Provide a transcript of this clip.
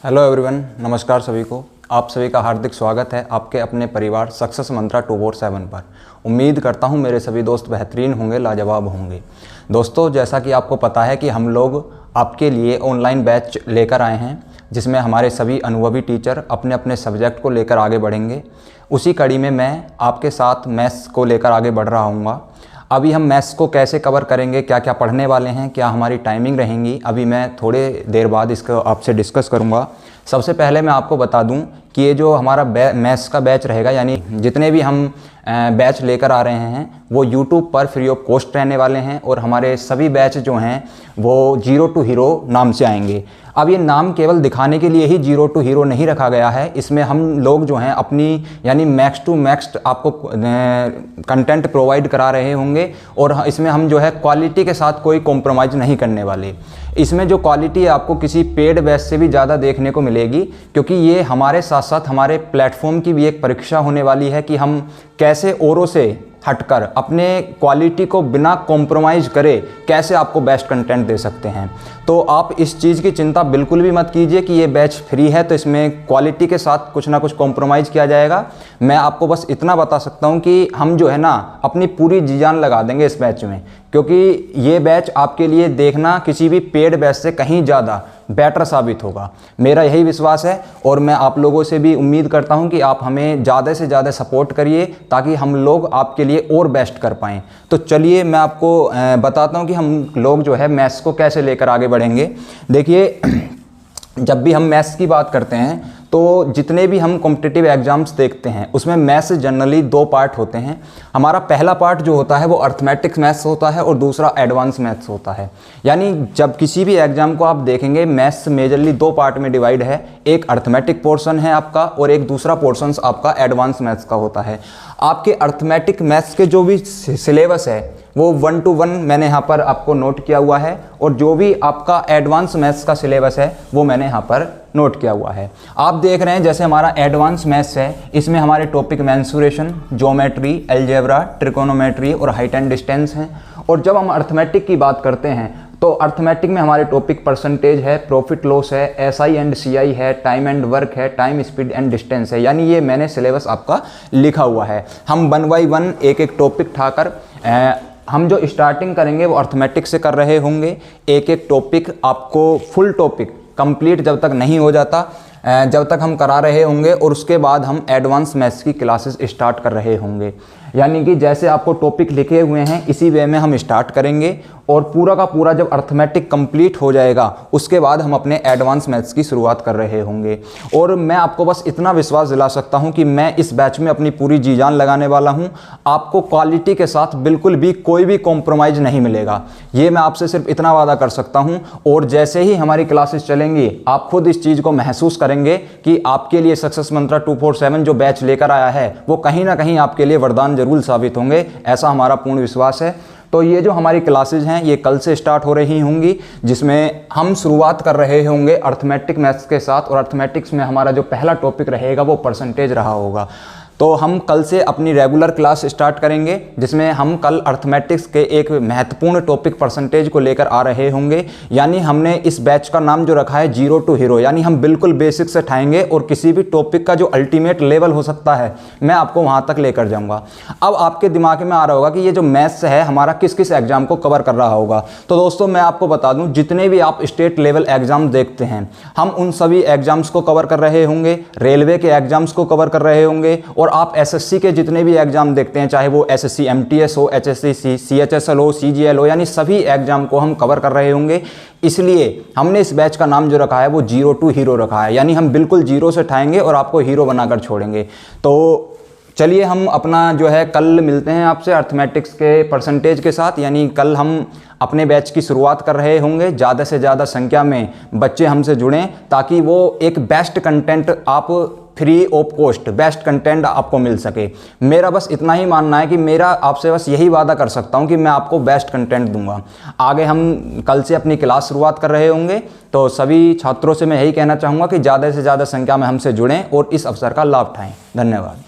Hello everyone, नमस्कार सभी को। आप सभी का हार्दिक स्वागत है आपके अपने परिवार सक्सेस मंत्रा 247 पर। उम्मीद करता हूं मेरे सभी दोस्त बेहतरीन होंगे, लाजवाब होंगे। दोस्तों, जैसा कि आपको पता है कि हम लोग आपके लिए ऑनलाइन बैच लेकर आए हैं, जिसमें हमारे सभी अनुभवी टीचर अपने अपने सब्जेक्ट को लेकर आगे बढ़ेंगे। उसी कड़ी में मैं आपके साथ मैथ्स को लेकर आगे बढ़ रहा हूँ। अभी हम मैथ्स को कैसे कवर करेंगे, क्या क्या पढ़ने वाले हैं, क्या हमारी टाइमिंग रहेंगी, अभी मैं थोड़े देर बाद इसको आपसे डिस्कस करूंगा। सबसे पहले मैं आपको बता दूं कि ये जो हमारा मैथ्स का बैच रहेगा, यानी जितने भी हम बैच लेकर आ रहे हैं वो YouTube पर फ्री ऑफ कॉस्ट रहने वाले हैं और हमारे सभी बैच जो हैं वो जीरो टू हीरो नाम से आएंगे। अब ये नाम केवल दिखाने के लिए ही जीरो टू हीरो नहीं रखा गया है। इसमें हम लोग जो हैं अपनी यानी मैक्स टू मैक्स आपको कंटेंट प्रोवाइड करा रहे होंगे और इसमें हम जो है क्वालिटी के साथ कोई कॉम्प्रोमाइज़ नहीं करने वाले। इसमें जो क्वालिटी है आपको किसी पेड बैच से भी ज़्यादा देखने को मिलेगी, क्योंकि ये हमारे साथ साथ हमारे प्लेटफॉर्म की भी एक परीक्षा होने वाली है कि हम कैसे औरों से हटकर अपने क्वालिटी को बिना कॉम्प्रोमाइज़ करे कैसे आपको बेस्ट कंटेंट दे सकते हैं। तो आप इस चीज़ की चिंता बिल्कुल भी मत कीजिए कि ये बैच फ्री है तो इसमें क्वालिटी के साथ कुछ ना कुछ कॉम्प्रोमाइज़ किया जाएगा। मैं आपको बस इतना बता सकता हूँ कि हम जो है ना अपनी पूरी जी जान लगा देंगे इस बैच में, क्योंकि ये बैच आपके लिए देखना किसी भी पेड बैच से कहीं ज़्यादा बेटर साबित होगा। मेरा यही विश्वास है और मैं आप लोगों से भी उम्मीद करता हूं कि आप हमें ज़्यादा से ज़्यादा सपोर्ट करिए ताकि हम लोग आपके लिए और बेस्ट कर पाएँ। तो चलिए मैं आपको बताता हूं कि हम लोग जो है मैथ्स को कैसे लेकर आगे बढ़ेंगे। देखिए, जब भी हम मैथ्स की बात करते हैं तो जितने भी हम कॉम्पिटिटिव एग्जाम्स देखते हैं उसमें मैथ्स जनरली दो पार्ट होते हैं। हमारा पहला पार्ट जो होता है वो अर्थमेटिक्स मैथ्स होता है और दूसरा एडवांस मैथ्स होता है। यानी जब किसी भी एग्जाम को आप देखेंगे मैथ्स मेजरली दो पार्ट में डिवाइड है। एक अर्थमेटिक पोर्शन है आपका और एक दूसरा पोर्शन आपका एडवांस मैथ्स का होता है। आपके अर्थमेटिक मैथ्स के जो भी सिलेबस है वो 1 to 1 मैंने यहाँ पर आपको नोट किया हुआ है और जो भी आपका एडवांस मैथ्स का सिलेबस है वो मैंने यहाँ पर नोट किया हुआ है। आप देख रहे हैं जैसे हमारा एडवांस मैथ्स है, इसमें हमारे topic mensuration, geometry, algebra, trigonometry और हाइट एंड डिस्टेंस हैं। और जब हम अर्थमेटिक की बात करते हैं तो अर्थमेटिक में हमारे टॉपिक परसेंटेज है, प्रॉफिट लॉस है, एसआई एंड सीआई है, टाइम एंड वर्क है, टाइम स्पीड एंड डिस्टेंस है। यानी ये मैंने सिलेबस आपका लिखा हुआ है। हम 1 by 1 एक एक टॉपिक उठाकर हम जो स्टार्टिंग करेंगे वो अर्थमेटिक से कर रहे होंगे। एक एक टॉपिक आपको फुल टॉपिक कंप्लीट जब तक नहीं हो जाता जब तक हम करा रहे होंगे और उसके बाद हम एडवांस मैथ्स की क्लासेस स्टार्ट कर रहे होंगे। यानी कि जैसे आपको टॉपिक लिखे हुए हैं इसी वे में हम स्टार्ट करेंगे और पूरा का पूरा जब अर्थमेटिक कंप्लीट हो जाएगा उसके बाद हम अपने एडवांस मैथ्स की शुरुआत कर रहे होंगे। और मैं आपको बस इतना विश्वास दिला सकता हूं कि मैं इस बैच में अपनी पूरी जी जान लगाने वाला हूं। आपको क्वालिटी के साथ बिल्कुल भी कोई भी कॉम्प्रोमाइज़ नहीं मिलेगा, ये मैं आपसे सिर्फ इतना वादा कर सकता हूं। और जैसे ही हमारी क्लासेस चलेंगी आप खुद इस चीज़ को महसूस करेंगे कि आपके लिए सक्सेस मंत्रा 247 जो बैच लेकर आया है वो कहीं ना कहीं आपके लिए वरदान जरूर साबित होंगे, ऐसा हमारा पूर्ण विश्वास है। तो ये जो हमारी क्लासेज हैं ये कल से स्टार्ट हो रही होंगी, जिसमें हम शुरुआत कर रहे होंगे अर्थमेटिक मैथ्स के साथ और अर्थमेटिक्स में हमारा जो पहला टॉपिक रहेगा वो परसेंटेज रहा होगा। तो हम कल से अपनी रेगुलर क्लास स्टार्ट करेंगे जिसमें हम कल अर्थमेटिक्स के एक महत्वपूर्ण टॉपिक परसेंटेज को लेकर आ रहे होंगे। यानी हमने इस बैच का नाम जो रखा है जीरो टू हीरो, यानी हम बिल्कुल बेसिक से उठाएंगे और किसी भी टॉपिक का जो अल्टीमेट लेवल हो सकता है मैं आपको वहाँ तक लेकर जाऊँगा। अब आपके दिमाग में आ रहा होगा कि ये जो मैथ्स है हमारा किस किस एग्जाम को कवर कर रहा होगा। तो दोस्तों मैं आपको बता दूँ, जितने भी आप स्टेट लेवल एग्जाम देखते हैं हम उन सभी एग्जाम्स को कवर कर रहे होंगे, रेलवे के एग्जाम्स को कवर कर रहे होंगे और आप एसएससी के जितने भी एग्जाम देखते हैं, चाहे वो एसएससी एमटीएस हो, एचएससी सीएचएसएल हो, सीजीएल हो, यानी सभी एग्जाम को हम कवर कर रहे होंगे। इसलिए हमने इस बैच का नाम जो रखा है वो जीरो टू हीरो रखा है, यानी हम बिल्कुल जीरो से उठाएंगे और आपको हीरो बनाकर छोड़ेंगे। तो चलिए हम अपना जो है कल मिलते हैं आपसे अर्थमेटिक्स के परसेंटेज के साथ। यानी कल हम अपने बैच की शुरुआत कर रहे होंगे। ज़्यादा से ज़्यादा संख्या में बच्चे हमसे जुड़ें ताकि वो एक बेस्ट कंटेंट आप free of cost best content आपको मिल सके। मेरा बस इतना ही मानना है कि मेरा आपसे बस यही वादा कर सकता हूं कि मैं आपको बेस्ट कंटेंट दूंगा। आगे हम कल से अपनी क्लास शुरुआत कर रहे होंगे, तो सभी छात्रों से मैं यही कहना चाहूँगा कि ज़्यादा से ज़्यादा संख्या में हमसे जुड़ें और इस अवसर का लाभ उठाएं। धन्यवाद।